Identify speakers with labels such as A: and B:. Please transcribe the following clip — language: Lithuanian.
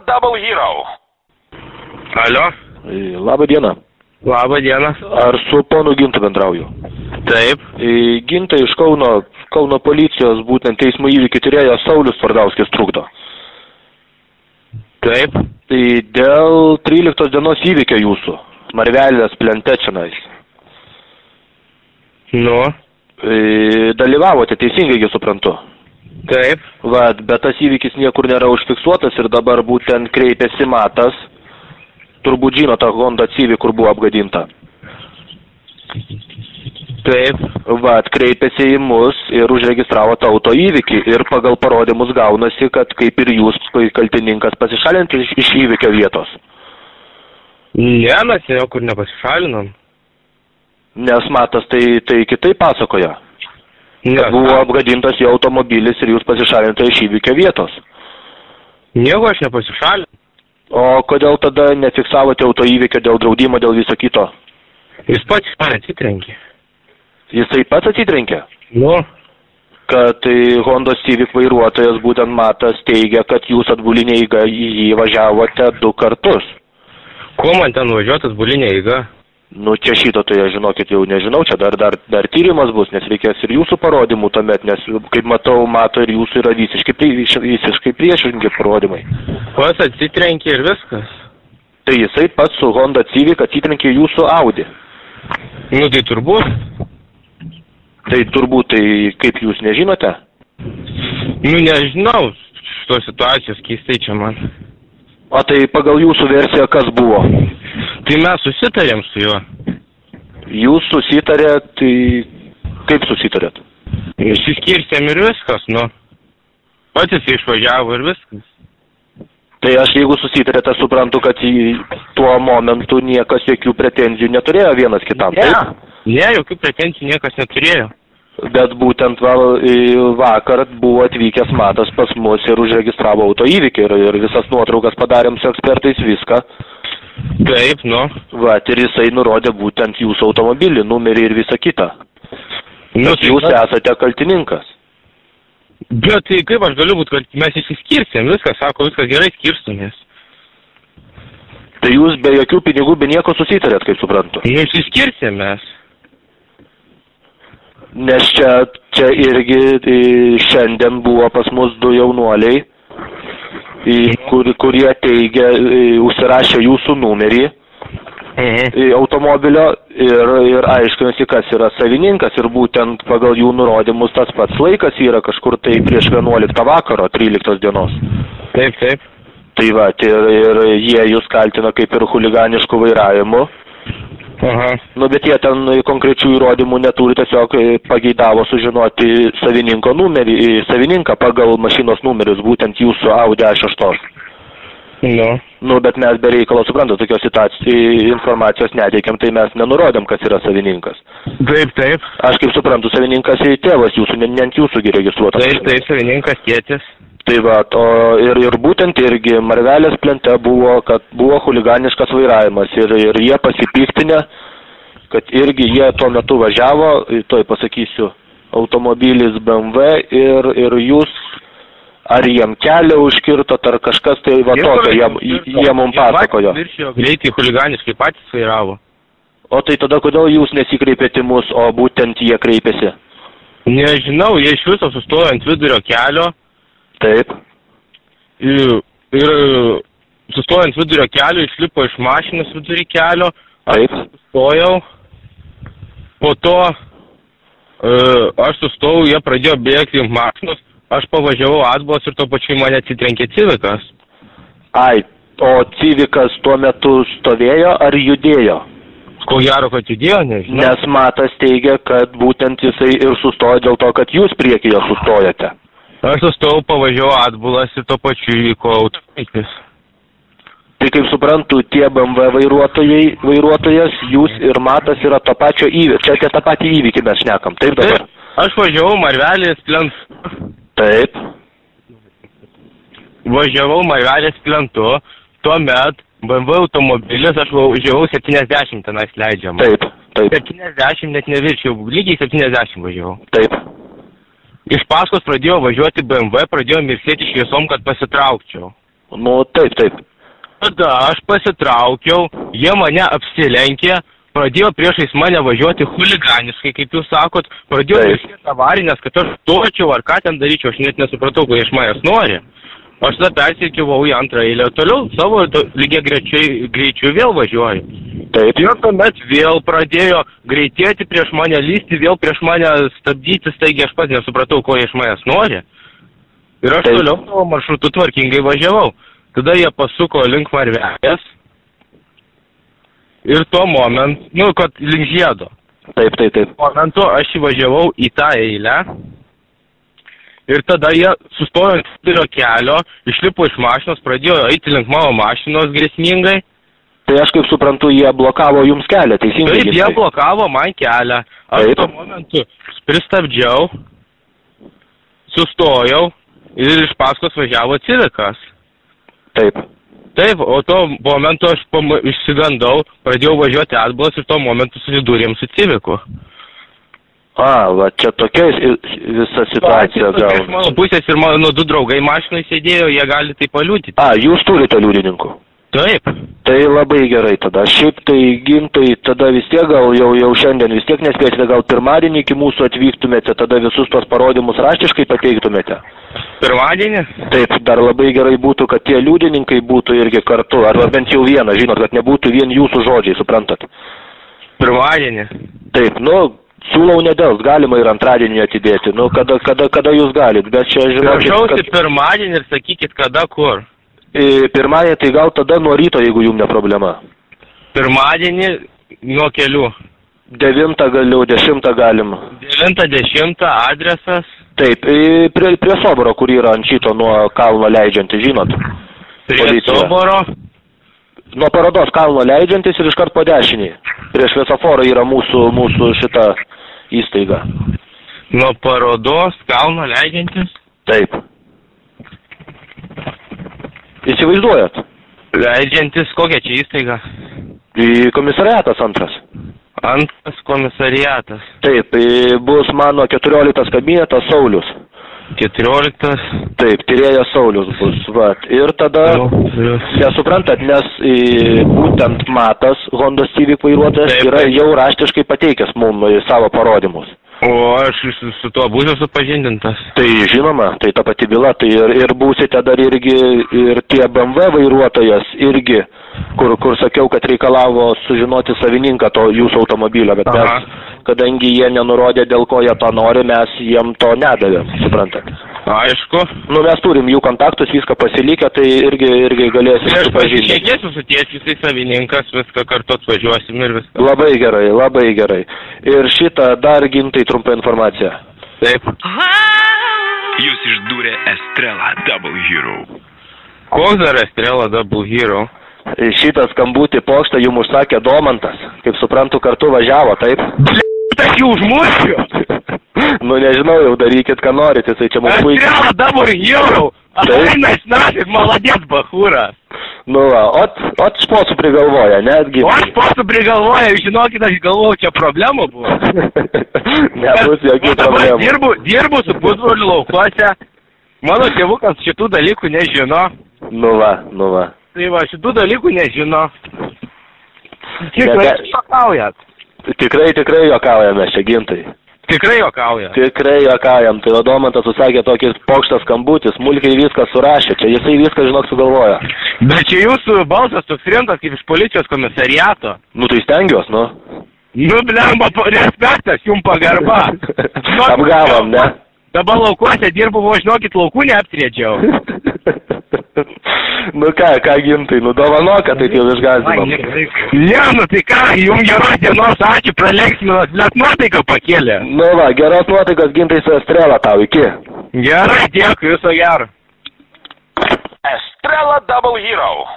A: Double Hero.
B: Alio.
C: Labą dieną.
B: Labą dieną.
C: Ar su ponu Gintu bendrauju?
B: Taip.
C: Gintai iš Kauno policijos, būtent teismo įvykį tyrėjo Saulius Tvardauskis trukdo.
B: Taip.
C: Tai dėl 13 dienos įvykio jūsų, Marvelės plente čionais.
B: Nu.
C: Dalyvavote, teisingai suprantu.
B: Taip.
C: Bet tas įvykis niekur nėra užfiksuotas ir dabar būtent kreipėsi Matas. Turbūt žino tą Honda Civic, kur buvo apgadinta.
B: Taip.
C: Kreipėsi į mus ir užregistravo tą auto įvykį. Ir pagal parodymus gaunasi, kad kaip ir jūs, kaltininkas, pasišalinti iš įvykio vietos.
B: Ne, mes niekur nepasišalinom.
C: Nes Matas tai kitaip pasakoja.
B: Ne.
C: Buvo apgadintas jo automobilis ir jūs pasišalinti iš įvykio vietos.
B: Nieko aš nepasišalinu.
C: O kodėl tada nefiksavote auto įvykio dėl draudimo, dėl viso kito?
B: Jis pats man atsitrenkė.
C: Jisai pats atsitrenkė?
B: Nu.
C: Kad Honda Civic vairuotojas būtent Matas teigia, kad jūs atbulinė eiga į jį važiavote 2 kartus.
B: Ko man ten važiuoti atbulinė eiga?
C: Nu, čia šito, tai žinokit, jau nežinau, čia dar tyrimas bus, nes reikės ir jūsų parodymų tuomet, nes, kaip matau, Mato ir jūsų yra visiškai priešingi parodymai.
B: Pats atsitrenkė ir viskas.
C: Tai jisai pats su Honda Civic atsitrenkė jūsų Audi.
B: Nu, tai turbūt.
C: Tai turbūt, tai kaip jūs nežinote?
B: Nu, nežinau, šitos situacijos keistai čia man.
C: O tai pagal jūsų versiją kas buvo?
B: Tai mes susitarėm su juo.
C: Jūs susitarėt, tai kaip susitarėt?
B: Išsiskirstėm ir viskas, nu. Patys išvažiavo ir viskas.
C: Tai aš jeigu susitarėt, aš suprantu, kad tuo momentu niekas jokių pretenzijų neturėjo vienas kitam, taip?
B: Ne, jokių pretenzijų niekas neturėjo.
C: Bet būtent vakar buvo atvykęs Matas pas mus ir užregistravo auto įvykį ir visas nuotraukas padarėm su ekspertais viską.
B: Taip, nu.
C: Ir jisai nurodė būtent jūsų automobilį, numerį ir visą kitą. Nu, jūs esate kaltininkas.
B: Bet tai kaip aš galiu būti, kad mes išsiskirsim, viskas, sako, viskas gerai skirstumės.
C: Tai jūs be jokių pinigų, be nieko susitarėt, kaip suprantu.
B: Išsiskirsim mes.
C: Nes čia irgi šiandien buvo pas mus 2 jaunuoliai, kurie teigia, užsirašė jūsų numerį automobilio ir aiškinasi, kas yra savininkas. Ir būtent pagal jų nurodymus tas pats laikas yra kažkur tai prieš 11 vakaro, 13 dienos.
B: Taip, taip.
C: Tai ir jie jūs kaltina kaip ir chuliganiškų vairavimu.
B: Aha.
C: Nu, bet jie ten konkrečių įrodymų neturi, tiesiog pageidavo sužinoti savininko numerį, savininką pagal mašinos numerius, būtent jūsų Audi A6.
B: Nu.
C: Nu, bet mes be reikalo, suprantu, tokios informacijos neteikiam, tai mes nenurodėm, kas yra savininkas.
B: Taip, taip.
C: Aš kaip suprantu, savininkas tėvas jūsų, ne ant jūsų registruotas.
B: Taip, taip, savininkas tėtis.
C: Tai ir būtent irgi Marvelės plente buvo chuliganiškas vairavimas ir jie pasipiktinę, kad irgi jie tuo metu važiavo, toj pasakysiu, automobilis BMW ir jūs, ar jiem kelią užkirtot, ar kažkas tai tokio, jie mums pasakojo.
B: Viršijo greitai chuliganiškai patys vairavo.
C: O tai tada kodėl jūs nesikreipėte mus, o būtent jie kreipėsi?
B: Nežinau, jie iš viso sustojo ant vidurio kelio.
C: Taip.
B: Ir sustojant vidurio kelio, išlipo iš mašinos vidurio kelio.
C: Taip.
B: Aš sustojau. Po to aš sustojau, jie pradėjo bėgti link mašinos. Aš pavažiavau atbulas ir tuo pačiu mane atsitrenkė Civicas.
C: Ai, o Civicas tuo metu stovėjo ar judėjo?
B: Ko gero, kad judėjo, nežinau.
C: Nes Matas teigia, kad būtent jisai ir sustojo dėl to, kad jūs priekyje sustojate.
B: Aš sustojau, pavažiavau atbulas ir tuo pačiu įvyko autoįvykis.
C: Tai kaip suprantu, tie BMW vairuotojas, jūs ir Matas yra to pačio įvykio. Čia apie tą patį įvykį mes šnekam, taip dabar?
B: Taip, aš važiavau Marvelės plentu.
C: Taip.
B: Važiavau Marvelės plentu, tuomet BMW automobilis, aš važiavau 70 tenais leidžiama.
C: Taip, taip.
B: 70 net neviršiau, lygiai 70 važiavau.
C: Taip.
B: Iš paskos pradėjo važiuoti BMW, pradėjo mirksėti šviesom, kad pasitraukčiau.
C: Nu, taip.
B: Tada aš pasitraukiau, jie mane apsilenkė, pradėjo priešais mane važiuoti chuliganiškai, kaip jūs sakot, pradėjo iškėti avarinės, kad aš stočiau ar ką ten daryčiau, aš net nesupratau, ko iš manęs nori. Aš tada persikėvau į antrą eilę, toliau savo lygiai greičiu vėl važiuoju.
C: Taip.
B: Ir tuomet vėl pradėjo greitėti prieš mane, lysti, vėl prieš mane stabdyti, taigi aš pats nesupratau, ko iš manęs nori. Ir aš toliau savo maršrutu tvarkingai važiavau. Tada jie pasuko link Marvelės ir tuo momentu, kad link Žiedo.
C: Taip.
B: Momentu aš įvažiavau į tą eilę. Ir tada jie sustojo ant vidurio kelio, išlipo iš mašinos, pradėjo eiti link mano mašinos grėsmingai.
C: Tai aš kaip suprantu, jie blokavo jums kelią, teisingai?
B: Taip, jie blokavo man kelią. Aš tuo momentu pristabdžiau, sustojau ir iš paskos važiavo Civikas.
C: Taip,
B: o tuo momentu aš išsigandau, pradėjau važiuoti atbulas ir tuo momentu susidūrėm su Civiku.
C: Va čia tokia visa situacija gal.
B: Iš mano pusės ir mano 2 draugai mašinai sėdėjo, jie gali tai paliudyti.
C: Jūs turite liudininkų?
B: Taip.
C: Tai labai gerai tada. Šiaip tai gintai, tada vis tiek gal jau šiandien vis tiek nespėsite, gal pirmadienį iki mūsų atvyktumėte, tada visus tos parodymus raštiškai pateiktumėte.
B: Pirmadienį?
C: Taip, dar labai gerai būtų, kad tie liudininkai būtų irgi kartu, arba bent jau vienas, žinot, kad nebūtų vien jūsų žodžiai, suprantat.
B: Pirmadienį?
C: Taip, siūlau nedėls, galima ir antradienį atidėti, kada jūs galit, bet čia žinokit,
B: prašausi pirmadienį ir sakykit, kada kur.
C: Pirmadienį tai gal tada nuo ryto, jeigu jums ne problema.
B: Pirmadienį nuo kelių.
C: 9 galiu, 10 galim.
B: 9-10 adresas.
C: Taip, prie Soboro, kur yra ant šito nuo kalno leidžiantis, žinot.
B: Prie Soboro.
C: Nuo parodos kalno leidžiantis ir iškart po dešinį. Prie šviesoforą yra mūsų šita įstaiga.
B: Nuo parodos kalno leidžiantis?
C: Taip. Įsivaizduojat?
B: Leidžiantis kokia čia įstaiga?
C: Komisariatas antras.
B: Antras komisariatas.
C: Taip, bus mano 14 kabinetas Saulius.
B: 14.
C: Taip, tyrėjas Saulius bus. Ir tada, nesuprantat, nes būtent Matas, Honda Civic vairuotojas, yra jau raštiškai pateikęs mums savo parodymus.
B: O aš su tuo būsiu supažindintas.
C: Tai žinoma, tai ta pati byla, tai ir būsite dar irgi ir tie BMW vairuotojas irgi, kur sakiau, kad reikalavo sužinoti savininką to jūsų automobilio, bet mes, kadangi jie nenurodė, dėl ko jie to nori, mes jiem to nedavėm, suprantat.
B: Aišku.
C: Mes turim jų kontaktus, viską pasilikę, tai irgi galėsim supažindinti.
B: Aš pasišnekėsiu su tiesiai savininkas, viską kartu atvažiuosim ir viską.
C: Labai gerai. Ir šitą dar gintai trumpą informaciją.
B: Taip.
A: Jūs išdūrė Estrela Double Hero.
B: Koks dar Estrela Double Hero?
C: Šitą skambutį pokštą jums užsakė Domantas. Kaip suprantu, kartu važiavo, taip?
B: Так и užmušiu.
C: Nežinau, jau darykit, ką norit, jisai čia mums puikiai.
B: Estrela Double Hero. Ainais nasit, молодец, bachūras.
C: Ot šposų prigalvoja, netgi.
B: O aš šposų prigalvoja, žinokit, aš galvojau, čia problemų buvo.
C: Nebus jokių problemų.
B: Dirbu su pusbroliu laukuose. Mano tėvukas šitų dalykų nežino.
C: Nu va.
B: Tai va, šitų dalykų nežino. Tikrai juokaujat.
C: Tikrai juokaujame čia, gintai.
B: Tikrai juokauja.
C: Tikrai juokaujam. Tai Domantas susakė tokį pokštą skambutį, smulkiai viską surašė. Čia jisai viską, žinok, sugalvoja.
B: Bet čia jūsų balsas toks rimtas kaip iš policijos komisariato.
C: Tai stengiuos,
B: blemba, respektas, jum pagarba.
C: Apgavom, ne?
B: Dabar laukuose dirbu, žinokit, laukų neaptriedžiau.
C: Ką gintai, dovanoka, taip jau išgąsdinom.
B: Ne, tai ką, jums geros dienos, ačiū, praleiksime, net nuotaiką pakėlė.
C: Geros nuotaikos gintai su Estrela tau, iki.
B: Gerai, dėkui, viso gero.
A: Estrela Double Hero.